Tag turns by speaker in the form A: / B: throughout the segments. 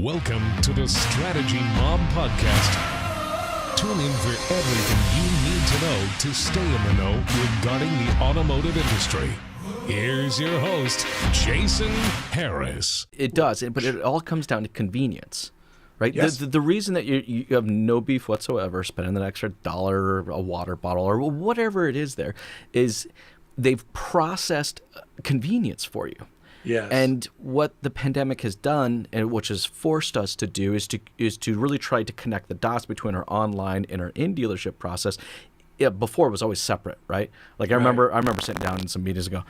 A: Welcome to the Strategy Mob Podcast. Tune in for everything you need to know to stay in the know regarding the automotive industry. Here's your host, Jason Harris.
B: It does, but it all comes down to convenience, right?
C: Yes.
B: The reason that you have no beef whatsoever spending an extra dollar, a water bottle, or whatever it is there, is they've processed convenience for you.
C: Yes.
B: And what the pandemic has done, and which has forced us to do, is to really try to connect the dots between our online and our in-dealership process. Yeah, before it was always separate, right? Like I remember sitting down in some meetings and go,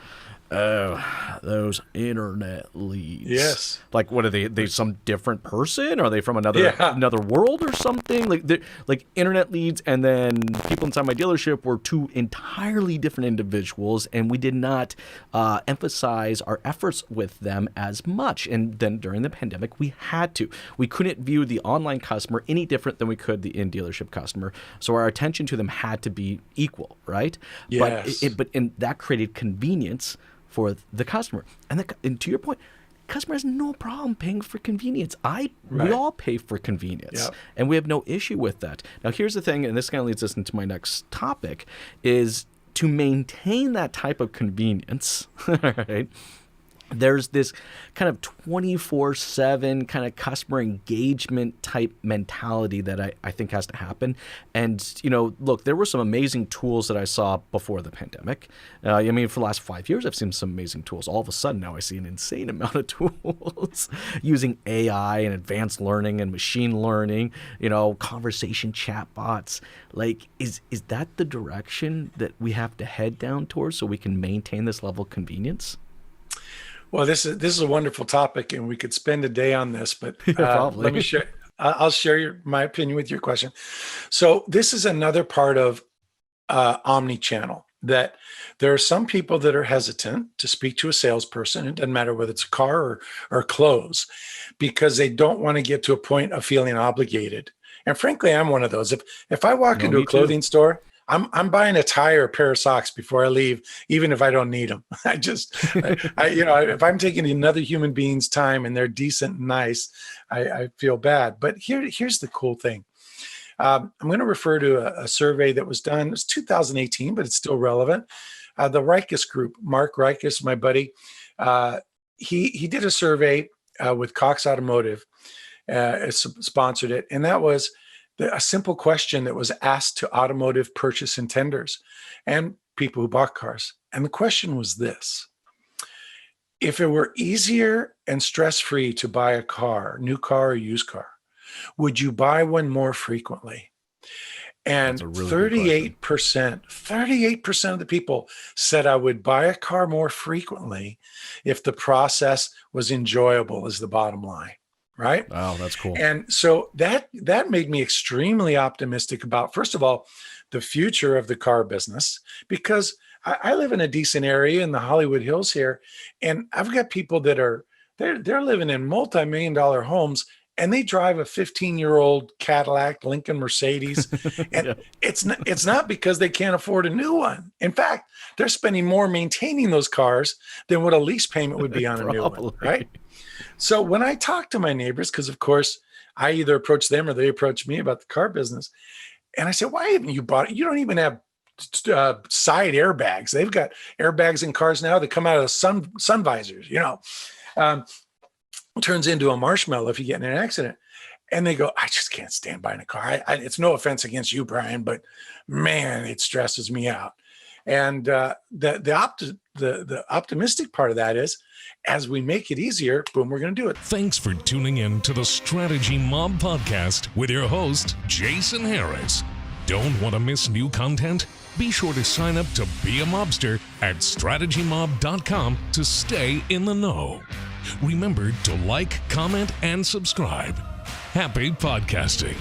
B: oh, those internet leads.
C: Yes.
B: Like, what are they? They some different person? Are they from another world or something? Like internet leads, and then people inside my dealership were two entirely different individuals, and we did not emphasize our efforts with them as much. And then during the pandemic, we had to. We couldn't view the online customer any different than we could the in-dealership customer. So our attention to them had to be equal, right?
C: Yes.
B: But that created convenience for the customer. And to your point, customer has no problem paying for convenience. We all pay for convenience, and we have no issue with that. Now, here's the thing, and this kind of leads us into my next topic, is to maintain that type of convenience, right? There's this kind of 24/7 kind of customer engagement type mentality that I think has to happen. And, look, there were some amazing tools that I saw before the pandemic. For the last 5 years, I've seen some amazing tools. All of a sudden now I see an insane amount of tools using AI and advanced learning and machine learning, conversation chatbots. Like, is that the direction that we have to head down towards so we can maintain this level of convenience?
C: Well, this is a wonderful topic, and we could spend a day on this. But
B: Probably.
C: let me share. I'll share my opinion with your question. So this is another part of omni-channel, that there are some people that are hesitant to speak to a salesperson. It doesn't matter whether it's a car or clothes, because they don't want to get to a point of feeling obligated. And frankly, I'm one of those. If I walk into a clothing store, I'm buying a tie or a pair of socks before I leave, even if I don't need them. If I'm taking another human being's time and they're decent and nice, I feel bad. But here's the cool thing. I'm going to refer to a survey that was done. It's 2018, but it's still relevant. The Rikus Group, Mark Rikus, my buddy, he did a survey with Cox Automotive, sponsored it, and that was a simple question that was asked to automotive purchase intenders and people who bought cars. And the question was this: if it were easier and stress-free to buy a car, new car or used car, would you buy one more frequently? And 38% of the people said I would buy a car more frequently if the process was enjoyable, is the bottom line. Right?
B: Wow, that's cool.
C: And so that made me extremely optimistic about, first of all, the future of the car business, because I live in a decent area in the Hollywood Hills here, and I've got people that they're living in multi-million-dollar homes, and they drive a 15-year-old Cadillac, Lincoln, Mercedes, and it's not because they can't afford a new one. In fact, they're spending more maintaining those cars than what a lease payment would be on a new one, right? So when I talk to my neighbors, because of course I either approach them or they approach me about the car business, and I say, why haven't you bought it? You don't even have side airbags. They've got airbags in cars now that come out of the sun visors, turns into a marshmallow if you get in an accident. And they go, I just can't stand buying a car. It's no offense against you, Brian, but man, it stresses me out. And the optimistic part of that is, as we make it easier, boom, we're going to do it.
A: Thanks for tuning in to the Strategy Mob Podcast with your host, Jason Harris. Don't want to miss new content? Be sure to sign up to be a mobster at strategymob.com to stay in the know. Remember to like, comment, and subscribe. Happy podcasting.